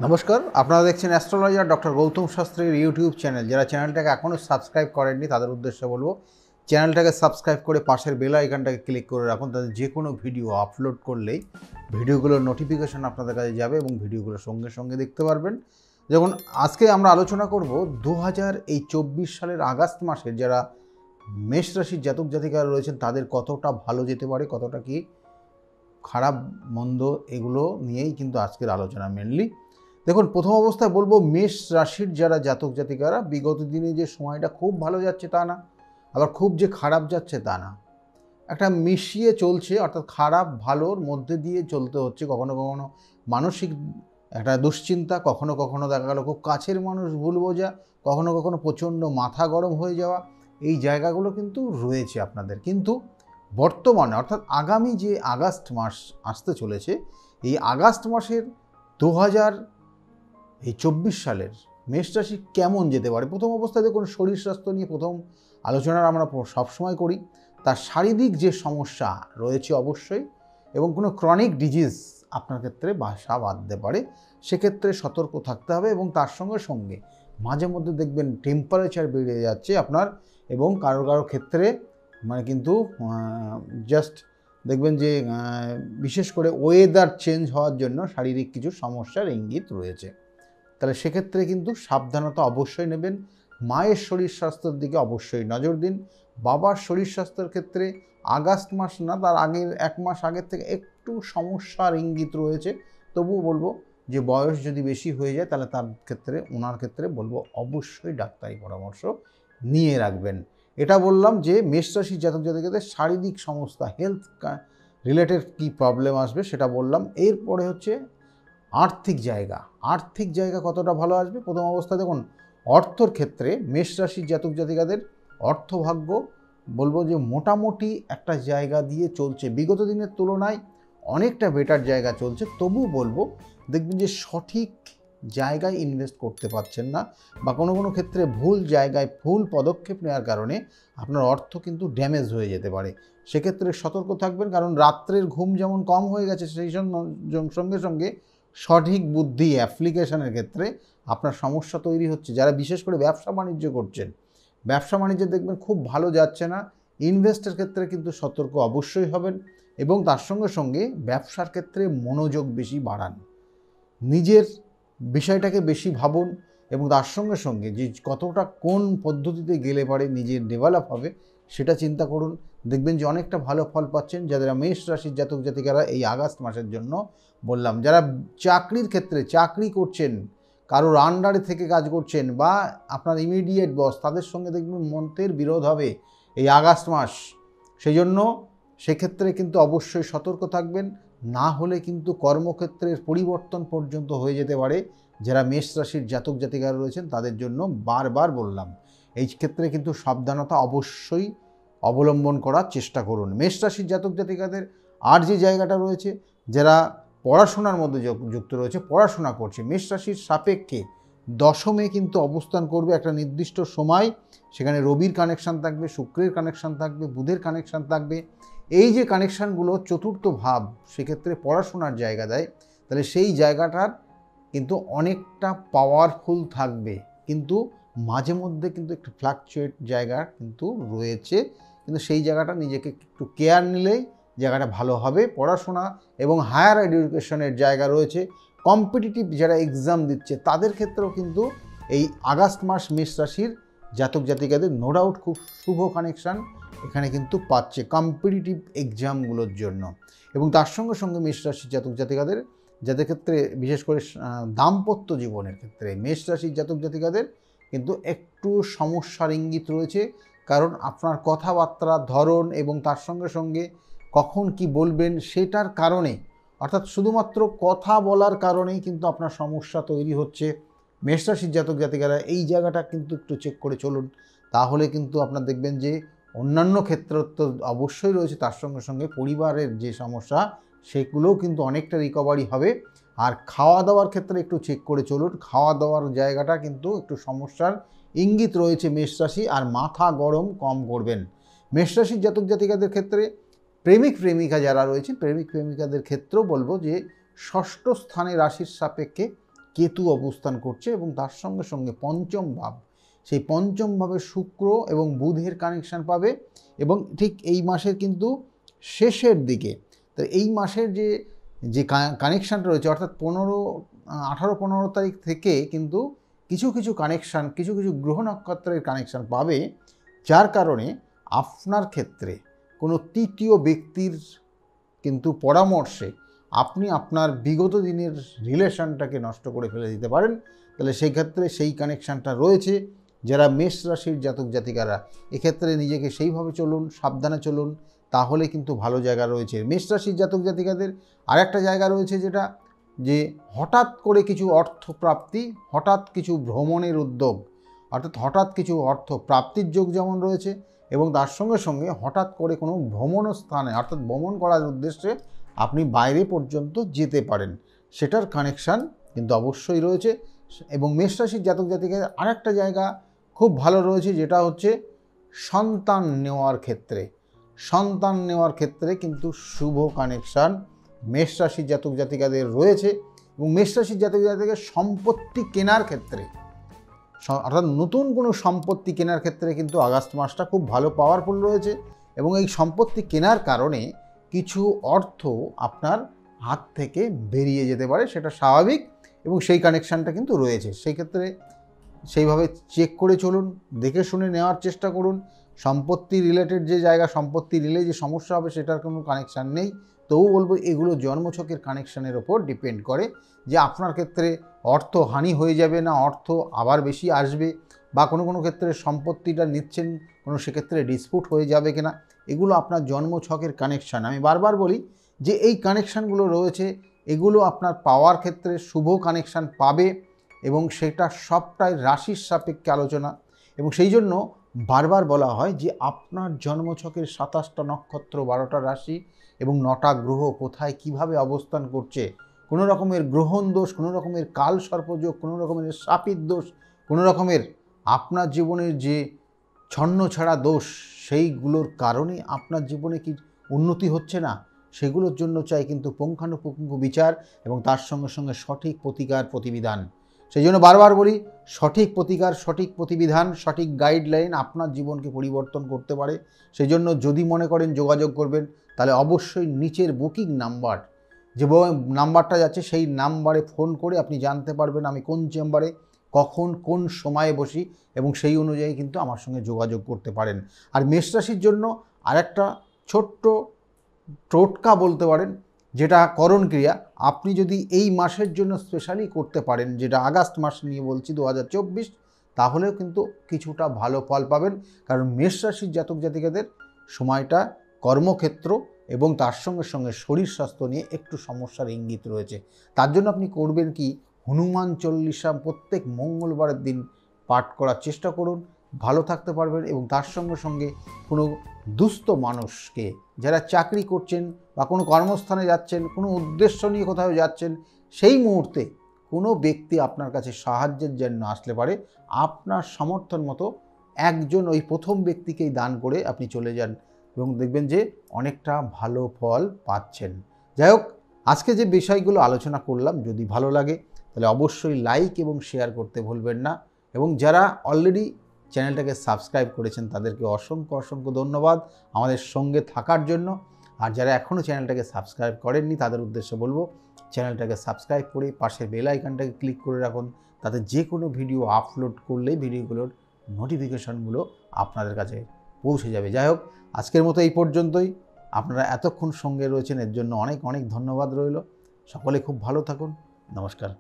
নমস্কার, আপনারা দেখছেন অ্যাস্ট্রোলজার ডক্টর গৌতম শাস্ত্রীর ইউটিউব চ্যানেল। যারা চ্যানেলটাকে এখনও সাবস্ক্রাইব করেননি তাদের উদ্দেশ্যে বলবো, চ্যানেলটাকে সাবস্ক্রাইব করে পাশের বেল আইকনটাকে ক্লিক করে রাখুন। তাদের যে কোনো ভিডিও আপলোড করলেই ভিডিওগুলোর নোটিফিকেশান আপনাদের কাছে যাবে এবং ভিডিওগুলো সঙ্গে সঙ্গে দেখতে পারবেন। যেমন আজকে আমরা আলোচনা করব 2024 সালের আগস্ট মাসের যারা মেষ রাশির জাতক জাতিকারা রয়েছেন তাদের কতটা ভালো যেতে পারে, কতটা কি খারাপ মন্দ, এগুলো নিয়েই কিন্তু আজকের আলোচনা মেনলি। দেখুন, প্রথম অবস্থায় বলবো মেষ রাশির যারা জাতক জাতিকারা বিগত দিনে যে সময়টা খুব ভালো যাচ্ছে তা না, আবার খুব যে খারাপ যাচ্ছে তা না, একটা মিশিয়ে চলছে, অর্থাৎ খারাপ ভালোর মধ্যে দিয়ে চলতে হচ্ছে। কখনো কখনো মানসিক একটা দুশ্চিন্তা, কখনো কখনো দেখা গেল খুব কাছের মানুষ ভুল বোঝা, কখনো কখনো প্রচণ্ড মাথা গরম হয়ে যাওয়া, এই জায়গাগুলো কিন্তু রয়েছে আপনাদের। কিন্তু বর্তমানে অর্থাৎ আগামী যে আগস্ট মাস আসতে চলেছে, এই আগস্ট মাসের 2024 সালের মেষ রাশি কেমন যেতে পারে। প্রথম অবস্থায় দেখুন, শরীর স্বাস্থ্য নিয়ে প্রথম আলোচনা আমরা সবসময় করি। তার শারীরিক যে সমস্যা রয়েছে অবশ্যই, এবং কোনো ক্রনিক ডিজিজ আপনার ক্ষেত্রে বাসা বাঁধতে পারে, সেক্ষেত্রে সতর্ক থাকতে হবে। এবং তার সঙ্গে সঙ্গে মাঝে মধ্যে দেখবেন টেম্পারেচার বেড়ে যাচ্ছে আপনার, এবং কারো কারো ক্ষেত্রে মানে কিন্তু জাস্ট দেখবেন যে বিশেষ করে ওয়েদার চেঞ্জ হওয়ার জন্য শারীরিক কিছু সমস্যার ইঙ্গিত রয়েছে। তাহলে সেক্ষেত্রে কিন্তু সাবধানতা অবশ্যই নেবেন। মায়ের শরীর স্বাস্থ্যের দিকে অবশ্যই নজর দিন। বাবার শরীর স্বাস্থ্যের ক্ষেত্রে আগস্ট মাস না, তার আগের এক মাস আগের থেকে একটু সমস্যার ইঙ্গিত রয়েছে। তবুও বলবো যে বয়স যদি বেশি হয়ে যায় তাহলে ওনার ক্ষেত্রে বলবো অবশ্যই ডাক্তারি পরামর্শ নিয়ে রাখবেন। এটা বললাম যে মেষ রাশির জাতক জাতিকাদের শারীরিক সমস্যা, হেলথ রিলেটেড কী প্রবলেম আসবে সেটা বললাম। এরপরে হচ্ছে আর্থিক জায়গা কতটা ভালো আসবে। প্রথম অবস্থা দেখুন, অর্থর ক্ষেত্রে মেষ রাশির জাতক জাতিকাদের অর্থভাগ্য বলবো যে মোটামুটি একটা জায়গা দিয়ে চলছে, বিগত দিনের তুলনায় অনেকটা বেটার জায়গা চলছে। তবু বলবো দেখবেন যে সঠিক জায়গায় ইনভেস্ট করতে পারছেন না, বা কোনো কোনো ক্ষেত্রে ভুল জায়গায় ভুল পদক্ষেপ নেওয়ার কারণে আপনার অর্থ কিন্তু ড্যামেজ হয়ে যেতে পারে। সেক্ষেত্রে সতর্ক থাকবেন, কারণ রাত্রের ঘুম যেমন কম হয়ে গেছে, সেই সঙ্গে সঙ্গে সঠিক বুদ্ধি অ্যাপ্লিকেশনের ক্ষেত্রে আপনার সমস্যা তৈরি হচ্ছে। যারা বিশেষ করে ব্যবসা বাণিজ্য করছেন, ব্যবসা বাণিজ্য দেখবেন খুব ভালো যাচ্ছে না। ইনভেস্টের ক্ষেত্রে কিন্তু সতর্ক অবশ্যই হবেন, এবং তার সঙ্গে সঙ্গে ব্যবসার ক্ষেত্রে মনোযোগ বেশি বাড়ান, নিজের বিষয়টাকে বেশি ভাবুন, এবং তার সঙ্গে সঙ্গে যে কতটা কোন পদ্ধতিতে গেলে পারে নিজের ডেভেলপ হবে সেটা চিন্তা করুন। দেখবেন যে অনেকটা ভালো ফল পাচ্ছেন। যারা মেষ রাশির জাতক জাতিকারা এই আগস্ট মাসের জন্য বললাম, যারা চাকরির ক্ষেত্রে চাকরি করছেন, কারোর আন্ডারে থেকে কাজ করছেন, বা আপনার ইমিডিয়েট বস, তাদের সঙ্গে দেখবেন মন্ত্রের বিরোধ হবে এই আগস্ট মাস। সেই জন্য সেক্ষেত্রে কিন্তু অবশ্যই সতর্ক থাকবেন, না হলে কিন্তু কর্মক্ষেত্রের পরিবর্তন পর্যন্ত হয়ে যেতে পারে। যারা মেষ রাশির জাতক জাতিকারা রয়েছেন তাদের জন্য বারবার বললাম, এই ক্ষেত্রে কিন্তু সাবধানতা অবশ্যই অবলম্বন করার চেষ্টা করুন। মেষ রাশির জাতক জাতিকাদের আর যে জায়গাটা রয়েছে, যারা পড়াশোনার মধ্যে যুক্ত রয়েছে, পড়াশোনা করছে, মেষ রাশির সাপেক্ষে দশমে কিন্তু অবস্থান করবে একটা নির্দিষ্ট সময়। সেখানে রবির কানেকশান থাকবে, শুক্রের কানেকশান থাকবে, বুধের কানেকশান থাকবে। এই যে কানেকশানগুলো চতুর্থ ভাব, সেক্ষেত্রে পড়াশোনার জায়গা দেয়। তাহলে সেই জায়গাটার কিন্তু অনেকটা পাওয়ারফুল থাকবে, কিন্তু মাঝে মধ্যে কিন্তু একটু ফ্লাকচুয়েট জায়গা কিন্তু রয়েছে। কিন্তু সেই জায়গাটা নিজেকে একটু কেয়ার নিলেই জায়গাটা ভালো হবে। পড়াশোনা এবং হায়ার এডুকেশনের জায়গা রয়েছে। কম্পিটিটিভ যারা এক্সাম দিচ্ছে তাদের ক্ষেত্রেও কিন্তু এই আগস্ট মাস মেষ রাশির জাতক জাতিকাদের নো ডাউট খুব শুভ কানেকশান এখানে কিন্তু পাচ্ছে কম্পিটিটিভ এক্সামগুলোর জন্য। এবং তার সঙ্গে সঙ্গে মেষ রাশির জাতক জাতিকাদের, যাদের ক্ষেত্রে বিশেষ করে দাম্পত্য জীবনের ক্ষেত্রে মেষ রাশির জাতক জাতিকাদের কিন্তু একটু সমস্যার ইঙ্গিত রয়েছে। কারণ আপনার কথাবার্তার ধরন এবং তার সঙ্গে সঙ্গে কখন কি বলবেন সেটার কারণে, অর্থাৎ শুধুমাত্র কথা বলার কারণেই কিন্তু আপনার সমস্যা তৈরি হচ্ছে। মেষ রাশির জাতক জাতিকারা এই জায়গাটা কিন্তু একটু চেক করে চলুন, তাহলে কিন্তু আপনার দেখবেন যে অন্যান্য ক্ষেত্র তো অবশ্যই রয়েছে, তার সঙ্গে সঙ্গে পরিবারের যে সমস্যা সেগুলোও কিন্তু অনেকটা রিকভারি হবে। আর খাওয়া দাওয়ার ক্ষেত্রে একটু চেক করে চলুন, খাওয়া দাওয়ার জায়গাটা কিন্তু একটু সমস্যার ইঙ্গিত রয়েছে মেষ রাশি। আর মাথা গরম কম করবেন। মেষ রাশির জাতক জাতিকাদের ক্ষেত্রে প্রেমিক প্রেমিকা যারা রয়েছে, প্রেমিক প্রেমিকাদের ক্ষেত্রেও বলবো যে ষষ্ঠ স্থানে রাশির সাপেক্ষে কেতু অবস্থান করছে এবং তার সঙ্গে সঙ্গে পঞ্চম ভাব, সেই পঞ্চম ভাবে শুক্র এবং বুধের কানেকশান পাবে এবং ঠিক এই মাসের কিন্তু শেষের দিকে। তো এই মাসের যে কানেকশানটা রয়েছে অর্থাৎ 18-15 তারিখ থেকে কিন্তু কিছু কিছু কানেকশান, কিছু কিছু গ্রহ নক্ষত্রের কানেকশান পাবে, যার কারণে আপনার ক্ষেত্রে কোনো তৃতীয় ব্যক্তির কিন্তু পরামর্শে আপনি আপনার বিগত দিনের রিলেশনটাকে নষ্ট করে ফেলে দিতে পারেন। তাহলে সেই ক্ষেত্রে সেই কানেকশানটা রয়েছে। যারা মেষ রাশির জাতক জাতিকারা এক্ষেত্রে নিজেকে সেইভাবে চলুন, সাবধানে চলুন, তাহলে কিন্তু ভালো জায়গা রয়েছে। মেষ রাশির জাতক জাতিকাদের আরেকটা জায়গা রয়েছে, যেটা যে হঠাৎ করে কিছু অর্থপ্রাপ্তি, হঠাৎ কিছু ভ্রমণের উদ্যোগ, অর্থাৎ হঠাৎ কিছু অর্থ প্রাপ্তির যোগ যেমন রয়েছে এবং তার সঙ্গে সঙ্গে হঠাৎ করে কোনো ভ্রমণ স্থানে অর্থাৎ ভ্রমণ করার উদ্দেশ্যে আপনি বাইরে পর্যন্ত যেতে পারেন, সেটার কানেকশান কিন্তু অবশ্যই রয়েছে। এবং মেষ রাশির জাতক জাতিকাদের আরেকটা জায়গা খুব ভালো রয়েছে, যেটা হচ্ছে সন্তান নেওয়ার ক্ষেত্রে। সন্তান নেওয়ার ক্ষেত্রে কিন্তু শুভ কানেকশান মেষ রাশির জাতক জাতিকাদের রয়েছে এবং মেষ রাশির জাতক জাতিকাদের সম্পত্তি কেনার ক্ষেত্রে, অর্থাৎ নতুন কোনো সম্পত্তি কেনার ক্ষেত্রে কিন্তু আগস্ট মাসটা খুব ভালো পাওয়ারফুল রয়েছে এবং এই সম্পত্তি কেনার কারণে কিছু অর্থ আপনার হাত থেকে বেরিয়ে যেতে পারে, সেটা স্বাভাবিক এবং সেই কানেকশানটা কিন্তু রয়েছে। সেই ক্ষেত্রে সেইভাবে চেক করে চলুন, দেখে শুনে নেওয়ার চেষ্টা করুন। সম্পত্তি রিলেটেড যে জায়গা, সম্পত্তি রিলে যে সমস্যা হবে সেটার কোনো কানেকশান নেই, তবু বলবো এগুলো জন্মছকের কানেকশানের ওপর ডিপেন্ড করে যে আপনার ক্ষেত্রে অর্থ হানি হয়ে যাবে না অর্থ আবার বেশি আসবে, বা কোনো কোনো ক্ষেত্রে সম্পত্তিটা নিচ্ছেন কোনো সেক্ষেত্রে ডিসপুট হয়ে যাবে কিনা, এগুলো আপনার জন্মছকের কানেকশান। আমি বারবার বলি যে এই কানেকশানগুলো রয়েছে, এগুলো আপনার পাওয়ার ক্ষেত্রে শুভ কানেকশান পাবে এবং সেটা সবটাই রাশির সাপেক্ষে আলোচনা। এবং সেই জন্য বারবার বলা হয় যে আপনার জন্মছকের 27টা নক্ষত্র, 12টা রাশি এবং 9টা গ্রহ কোথায় কিভাবে অবস্থান করছে, কোনো রকমের গ্রহণ দোষ, কোনো রকমের কাল সর্পযোগ, কোনো রকমের শাপিত দোষ, কোনো রকমের আপনার জীবনের যে ছন্নছাড়া দোষ, সেইগুলোর কারণে আপনার জীবনে কি উন্নতি হচ্ছে না, সেগুলোর জন্য চাই কিন্তু পুঙ্খানুপুঙ্খ বিচার এবং তার সঙ্গে সঙ্গে সঠিক প্রতিকার প্রতিবিধান। সেই জন্য বারবার বলি, সঠিক প্রতিকার, সঠিক প্রতিবিধান, সঠিক গাইডলাইন আপনার জীবনকে পরিবর্তন করতে পারে। সেই জন্য যদি মনে করেন যোগাযোগ করবেন, তাহলে অবশ্যই নিচের বুকিং নাম্বার, যে নাম্বারটা যাচ্ছে সেই নাম্বারে ফোন করে আপনি জানতে পারবেন আমি কোন চেম্বারে কখন কোন সময়ে বসি এবং সেই অনুযায়ী কিন্তু আমার সঙ্গে যোগাযোগ করতে পারেন। আর মেষ রাশির জন্য আরেকটা ছোট্ট টোটকা বলতে পারেন, যেটা করণ ক্রিয়া আপনি যদি এই মাসের জন্য স্পেশালি করতে পারেন, যেটা আগস্ট মাস নিয়ে বলছি 2024, তাহলেও কিন্তু কিছুটা ভালো ফল পাবেন। কারণ মেষ রাশির জাতক জাতিকাদের সময়টা কর্মক্ষেত্র এবং তার সঙ্গে সঙ্গে শরীর স্বাস্থ্য নিয়ে একটু সমস্যার ইঙ্গিত রয়েছে। তার জন্য আপনি করবেন কি, হনুমান চল্লিশা প্রত্যেক মঙ্গলবারের দিন পাঠ করার চেষ্টা করুন, ভালো থাকতে পারবেন। এবং তার সঙ্গে সঙ্গে কোনো দুস্থ মানুষকে, যারা চাকরি করছেন বা কোনো কর্মস্থানে যাচ্ছেন, কোনো উদ্দেশ্য নিয়ে কোথাও যাচ্ছেন, সেই মুহূর্তে কোনো ব্যক্তি আপনার কাছে সাহায্যের জন্য আসলে পারে, আপনার সমর্থন মতো একজন ওই প্রথম ব্যক্তিকেই দান করে আপনি চলে যান এবং দেখবেন যে অনেকটা ভালো ফল পাচ্ছেন। যাই হোক, আজকে যে বিষয়গুলো আলোচনা করলাম যদি ভালো লাগে তাহলে অবশ্যই লাইক এবং শেয়ার করতে ভুলবেন না। এবং যারা অলরেডি চ্যানেলটাকে সাবস্ক্রাইব করেছেন তাদেরকে অসংখ্য অসংখ্য ধন্যবাদ আমাদের সঙ্গে থাকার জন্য। আর যারা এখনও চ্যানেলটাকে সাবস্ক্রাইব করেননি তাদের উদ্দেশ্যে বলবো, চ্যানেলটাকে সাবস্ক্রাইব করে পাশের বেল আইকনটাকে ক্লিক করে রাখুন, তাতে যে কোনো ভিডিও আপলোড করলেই ভিডিওগুলোর নোটিফিকেশনগুলো আপনাদের কাছে পৌঁছে যাবে। যাই হোক, আজকের মতো এই পর্যন্তই। আপনারা এতক্ষণ সঙ্গে রয়েছেন এর জন্য অনেক অনেক ধন্যবাদ রইল। সকলে খুব ভালো থাকুন। নমস্কার।